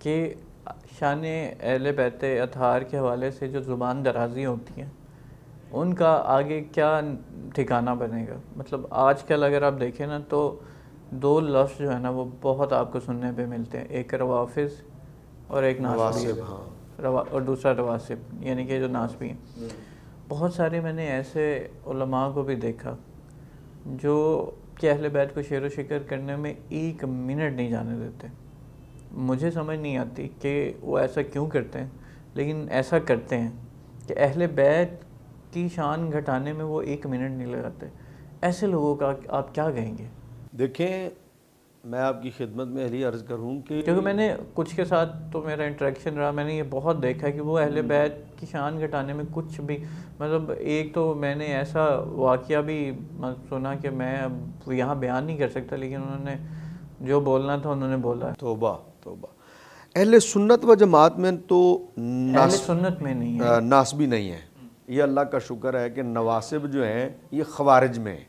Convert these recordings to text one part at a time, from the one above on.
کہ شان اہل بیت اطہار کے حوالے سے جو زبان درازی ہوتی ہیں ان کا آگے کیا ٹھکانہ بنے گا. مطلب آج کل اگر آپ دیکھیں نا تو دو لفظ جو ہے نا وہ بہت آپ کو سننے پہ ملتے ہیں, ایک روافظ اور ایک ناسبی, نواسب. ہاں اور دوسرا رواسب, یعنی کہ جو ناسبی ہیں. بہت سارے میں نے ایسے علماء کو بھی دیکھا جو کہ اہل بیت کو شعر و شکر کرنے میں ایک منٹ نہیں جانے دیتے. مجھے سمجھ نہیں آتی کہ وہ ایسا کیوں کرتے ہیں, لیکن ایسا کرتے ہیں کہ اہل بیت کی شان گھٹانے میں وہ ایک منٹ نہیں لگاتے. ایسے لوگوں کا آپ کیا کہیں گے؟ دیکھیں, میں آپ کی خدمت میں علی عرض کروں کہ کیونکہ میں نے کچھ کے ساتھ تو میرا انٹریکشن رہا, میں نے یہ بہت دیکھا کہ وہ اہل بیت کی شان گھٹانے میں کچھ بھی, مطلب ایک تو میں نے ایسا واقعہ بھی سنا کہ میں اب یہاں بیان نہیں کر سکتا, لیکن انہوں نے جو بولنا تھا انہوں نے بولا. توبہ توبہ. اہل سنت و جماعت میں تو اہل سنت میں نہیں ہے, ناسبی نہیں ہے. یہ اللہ کا شکر ہے کہ نواسب جو ہیں یہ خوارج میں ہیں,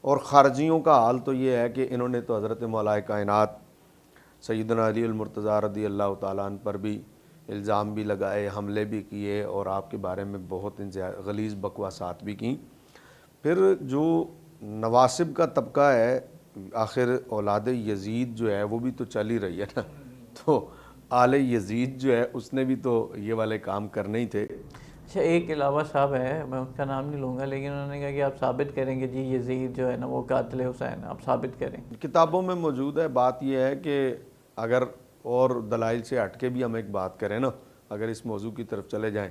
اور خارجیوں کا حال تو یہ ہے کہ انہوں نے تو حضرت مولا کائنات سیدنا علی المرتضیٰ رضی اللہ تعالیٰ عنہ پر بھی الزام بھی لگائے, حملے بھی کیے, اور آپ کے بارے میں بہت غلیظ بکواسات بھی کیں. پھر جو نواسب کا طبقہ ہے, آخر اولاد یزید جو ہے وہ بھی تو چل ہی رہی ہے نا, تو آل یزید جو ہے اس نے بھی تو یہ والے کام کرنے ہی تھے. اچھا ایک علاوہ صاحب ہے, میں ان کا نام نہیں لوں گا, لیکن انہوں نے کہا کہ آپ ثابت کریں گے جی یزید جو ہے نا وہ قاتل حسین, آپ ثابت کریں. کتابوں میں موجود ہے. بات یہ ہے کہ اگر اور دلائل سے ہٹ کے بھی ہم ایک بات کریں نا, اگر اس موضوع کی طرف چلے جائیں,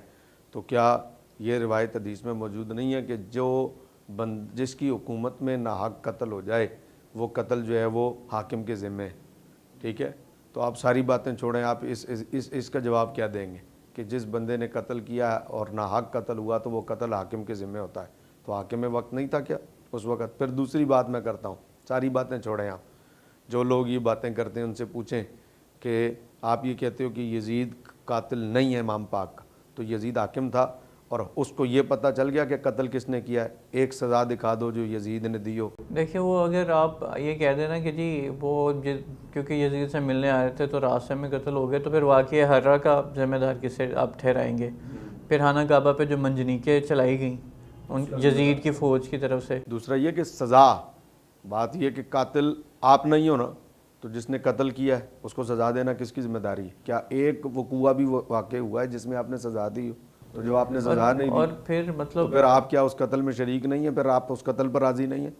تو کیا یہ روایت حدیث میں موجود نہیں ہے کہ جو جس کی حکومت میں ناحق قتل ہو جائے وہ قتل جو ہے وہ حاکم کے ذمہ ہے. ٹھیک ہے, تو آپ ساری باتیں چھوڑیں, آپ اس کا جواب کیا دیں گے کہ جس بندے نے قتل کیا اور ناحق قتل ہوا تو وہ قتل حاکم کے ذمہ ہوتا ہے, تو حاکم میں وقت نہیں تھا کیا اس وقت؟ پھر دوسری بات میں کرتا ہوں, ساری باتیں چھوڑیں آپ. جو لوگ یہ باتیں کرتے ہیں ان سے پوچھیں کہ آپ یہ کہتے ہو کہ یزید قاتل نہیں ہے امام پاک کا, تو یزید حاکم تھا اور اس کو یہ پتہ چل گیا کہ قتل کس نے کیا ہے, ایک سزا دکھا دو جو یزید نے دی ہو. دیکھیں وہ اگر آپ یہ کہہ دینا کہ جی وہ کیونکہ یزید سے ملنے آئے تھے تو راستے میں قتل ہو گئے, تو پھر واقعہ حرہ کا ذمہ دار کسے آپ ٹھہرائیں گے؟ پھر خانہ کعبہ پہ جو منجنیقیں چلائی گئیں ان یزید کی فوج کی طرف سے. دوسرا یہ کہ سزا, بات یہ کہ قاتل آپ نہیں ہو نا, تو جس نے قتل کیا ہے اس کو سزا دینا کس کی ذمہ داری ہے؟ کیا ایک وقوعہ بھی واقع ہوا ہے جس میں آپ نے سزا دی ہو؟ تو جو آپ نے سزا نہیں دی, اور پھر تو مطلب پھر آپ کیا اس قتل میں شریک نہیں ہیں؟ پھر آپ اس قتل پر راضی نہیں ہیں؟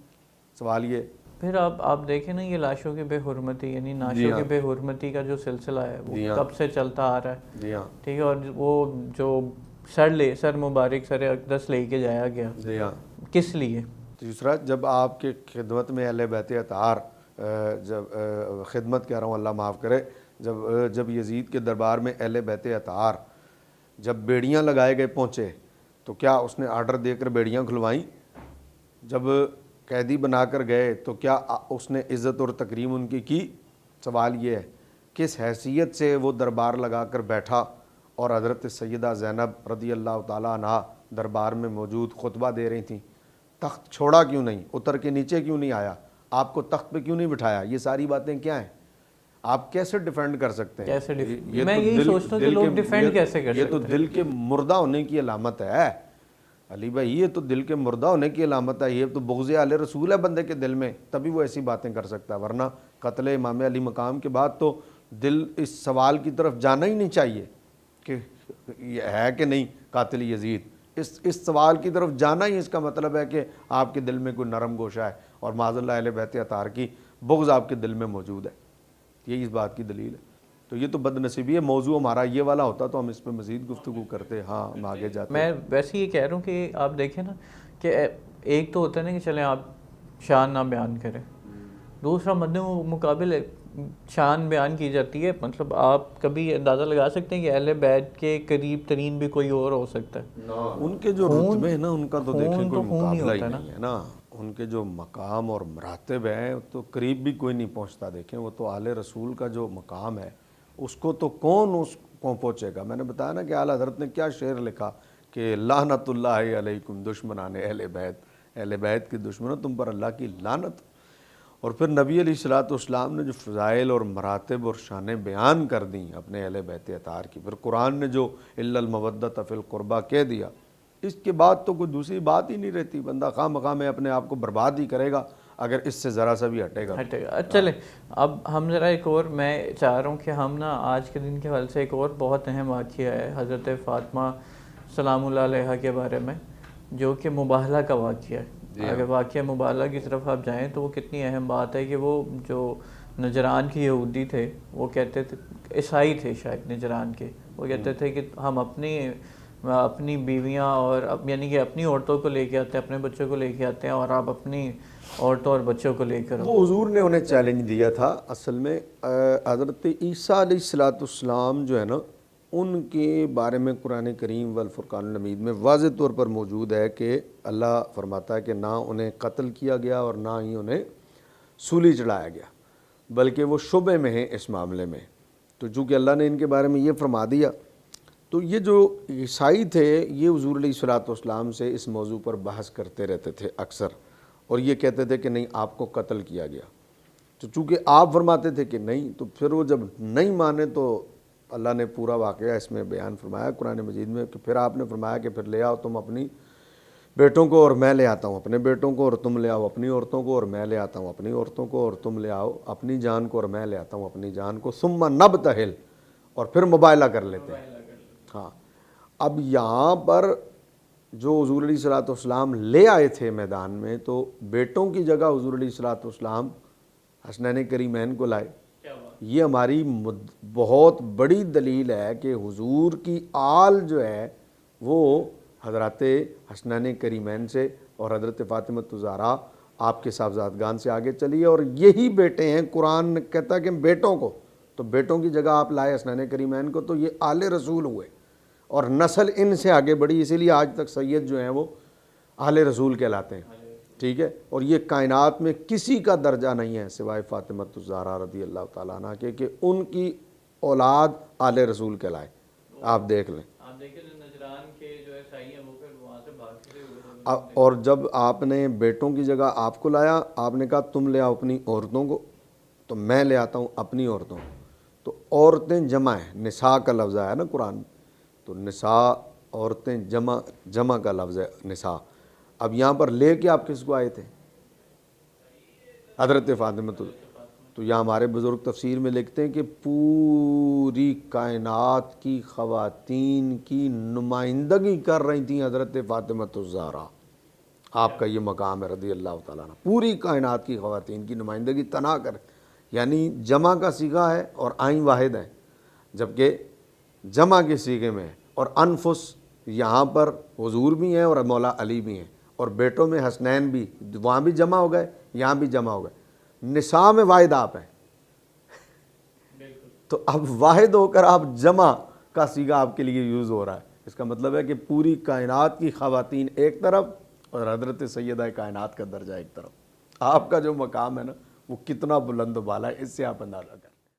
سوال یہ. پھر آپ دیکھیں نا یہ لاشوں کی بے حرمتی, یعنی نعشوں کی بے حرمتی کا جو سلسلہ ہے وہ کب سے چلتا آ رہا ہے. جی ہاں, ٹھیک ہے, اور وہ جو سر مبارک سر اقدس لے کے جایا گیا, جی ہاں, کس لیے؟ دوسرا, جب آپ کے خدمت میں اہل بیت اطہار, جب خدمت کہہ رہا ہوں اللہ معاف کرے, جب یزید کے دربار میں اہل بیت اطہار جب بیڑیاں لگائے گئے پہنچے, تو کیا اس نے آرڈر دے کر بیڑیاں کھلوائیں؟ جب قیدی بنا کر گئے تو کیا اس نے عزت اور تکریم ان کی؟ سوال یہ ہے کس حیثیت سے وہ دربار لگا کر بیٹھا اور حضرت سیدہ زینب رضی اللہ تعالیٰ عنہا دربار میں موجود خطبہ دے رہی تھیں؟ تخت چھوڑا کیوں نہیں, اتر کے نیچے کیوں نہیں آیا, آپ کو تخت پہ کیوں نہیں بٹھایا؟ یہ ساری باتیں کیا ہیں؟ آپ کیسے ڈیفینڈ کر سکتے ہیں؟ میں یہی سوچتا ہوں کہ لوگ ڈیفینڈ کیسے کر سکتے ہیں؟ یہ تو دل کے مردہ ہونے کی علامت ہے علی بھائی, یہ تو دل کے مردہ ہونے کی علامت ہے. یہ تو بغض اہل رسول ہے بندے کے دل میں, تبھی وہ ایسی باتیں کر سکتا ہے, ورنہ قتل امام علی مقام کے بعد تو دل اس سوال کی طرف جانا ہی نہیں چاہیے کہ یہ ہے کہ نہیں قاتل یزید. اس سوال کی طرف جانا ہی اس کا مطلب ہے کہ آپ کے دل میں کوئی نرم گوشہ ہے اور معاذ اللہ اہل بیت اطہار کی بغض آپ کے دل میں موجود ہے. یہی اس بات کی دلیل ہے. تو یہ تو بد نصیبی ہے. موضوع ہمارا یہ والا ہوتا تو ہم اس پہ مزید گفتگو کرتے. ہاں ہم آگے جاتے. میں ویسے یہ کہہ رہا ہوں کہ آپ دیکھیں نا کہ ایک تو ہوتا ہے نا کہ چلیں آپ شان نہ بیان کریں, دوسرا مد مقابل شان بیان کی جاتی ہے. مطلب آپ کبھی اندازہ لگا سکتے ہیں کہ اہل بیت کے قریب ترین بھی کوئی اور ہو سکتا ہے؟ ان کے جو رتبے ہیں نا ان کا تو دیکھیں کوئی مقابلہ ہی ہوتا نہیں ہے نا. ان کے جو مقام اور مراتب ہیں تو قریب بھی کوئی نہیں پہنچتا. دیکھیں وہ تو آل رسول کا جو مقام ہے اس کو تو کون اس کو پہنچے گا. میں نے بتایا نا کہ اعلی حضرت نے کیا شعر لکھا کہ لعنت اللہ علیکم دشمنان اہل بیت, اہل بیت کے دشمنوں تم پر اللہ کی لعنت. اور پھر نبی علیہ الصلوۃ والسلام نے جو فضائل اور مراتب اور شانیں بیان کر دیں اپنے اہل بیت اطہار کی، پھر قرآن نے جو الا المودۃ فی القربہ کہہ دیا، اس کے بعد تو کوئی دوسری بات ہی نہیں رہتی. بندہ خواہ مخواہ میں اپنے آپ کو برباد ہی کرے گا اگر اس سے ذرا سا بھی ہٹے گا. چلیں اب ہم ذرا ایک اور، میں چاہ رہا ہوں کہ ہم نا آج کے دن کے حوالے سے ایک اور بہت اہم واقعہ ہے حضرت فاطمہ سلام اللہ علیہا کے بارے میں، جو کہ مباہلہ کا واقعہ ہے. اگر واقعہ مباہلہ کی طرف آپ جائیں تو وہ کتنی اہم بات ہے کہ وہ جو نجران کے یہودی تھے، وہ کہتے تھے، عیسائی تھے شاید نجران کے، وہ کہتے تھے کہ ہم اپنی بیویاں اور یعنی کہ اپنی عورتوں کو لے کے آتے ہیں، اپنے بچوں کو لے کے آتے ہیں، اور آپ اپنی عورتوں اور بچوں کو لے کر. وہ حضور نے انہیں چیلنج دیا تھا. اصل میں حضرت عیسیٰ علیہ الصلوۃ والسلام جو ہے نا، ان کے بارے میں قرآن کریم والفرقان الحمید میں واضح طور پر موجود ہے کہ اللہ فرماتا ہے کہ نہ انہیں قتل کیا گیا اور نہ ہی انہیں سولی چڑھایا گیا، بلکہ وہ شبے میں ہیں اس معاملے میں. تو چونکہ اللہ نے ان کے بارے میں یہ فرما دیا، تو یہ جو عیسائی تھے یہ حضور علیہ الصلوۃ والسلام سے اس موضوع پر بحث کرتے رہتے تھے اکثر، اور یہ کہتے تھے کہ نہیں آپ کو قتل کیا گیا. تو چونکہ آپ فرماتے تھے کہ نہیں، تو پھر وہ جب نہیں مانے تو اللہ نے پورا واقعہ اس میں بیان فرمایا قرآن مجید میں کہ پھر آپ نے فرمایا کہ پھر لے آؤ تم اپنی بیٹوں کو اور میں لے آتا ہوں اپنے بیٹوں کو، اور تم لے آؤ اپنی عورتوں کو اور میں لے آتا ہوں اپنی عورتوں کو، اور تم لے آؤ اپنی جان کو اور میں لے آتا ہوں اپنی جان کو، ثم نبتہل، اور پھر مباہلہ کر لیتے ہیں. ہاں اب یہاں پر جو حضور علیہ الصلوۃ والسلام لے آئے تھے میدان میں، تو بیٹوں کی جگہ حضور علیہ الصلوۃ والسلام حسنین کریمین کو لائے. یہ ہماری بہت بڑی دلیل ہے کہ حضور کی آل جو ہے وہ حضرات حسنین کریمین سے اور حضرت فاطمہ الزہرا آپ کے صاحبزادگان سے آگے چلی ہے، اور یہی بیٹے ہیں. قرآن کہتا ہے کہ بیٹوں کو، تو بیٹوں کی جگہ آپ لائے حسنین کریمین کو، تو یہ آل رسول ہوئے اور نسل ان سے آگے بڑھی. اسی لیے آج تک سید جو ہیں وہ آل رسول کہلاتے ہیں. ٹھیک ہے، اور یہ کائنات میں کسی کا درجہ نہیں ہے سوائے فاطمہ الزہرا رضی اللہ تعالیٰ عنہ کے کہ ان کی اولاد آل رسول کہلائے. آپ دیکھ لیں، اور جب آپ نے بیٹوں کی جگہ آپ کو لایا، آپ نے کہا تم لے آؤ اپنی عورتوں کو، تو میں لے آتا ہوں اپنی عورتوں کو. تو عورتیں جمع ہیں، نساء کا لفظ ہے نا قرآن، تو نساء عورتیں جمع کا لفظ ہے نساء. اب یہاں پر لے کے آپ کس کو آئے تھے؟ حضرت فاطمہ. تو یہاں ہمارے بزرگ تفسیر میں لکھتے ہیں کہ پوری کائنات کی خواتین کی نمائندگی کر رہی تھیں حضرت فاطمہ الزہرا. آپ کا یہ مقام ہے رضی اللہ تعالیٰ عنہ، پوری کائنات کی خواتین کی نمائندگی تنہا کر، یعنی جمع کا صیغہ ہے اور آئیں واحد ہے، جبکہ جمع کے صیغے میں ہے. اور انفس یہاں پر حضور بھی ہیں اور مولا علی بھی ہیں، اور بیٹوں میں حسنین بھی، وہاں بھی جمع ہو گئے یہاں بھی جمع ہو گئے. نساء میں واحد آپ ہیں، تو اب واحد ہو کر آپ جمع کا صیغہ آپ کے لیے یوز ہو رہا ہے. اس کا مطلب ہے کہ پوری کائنات کی خواتین ایک طرف اور حضرت سیدہ کائنات کا درجہ ایک طرف. آپ کا جو مقام ہے نا وہ کتنا بلند و بالا ہے، اس سے آپ اندازہ کریں.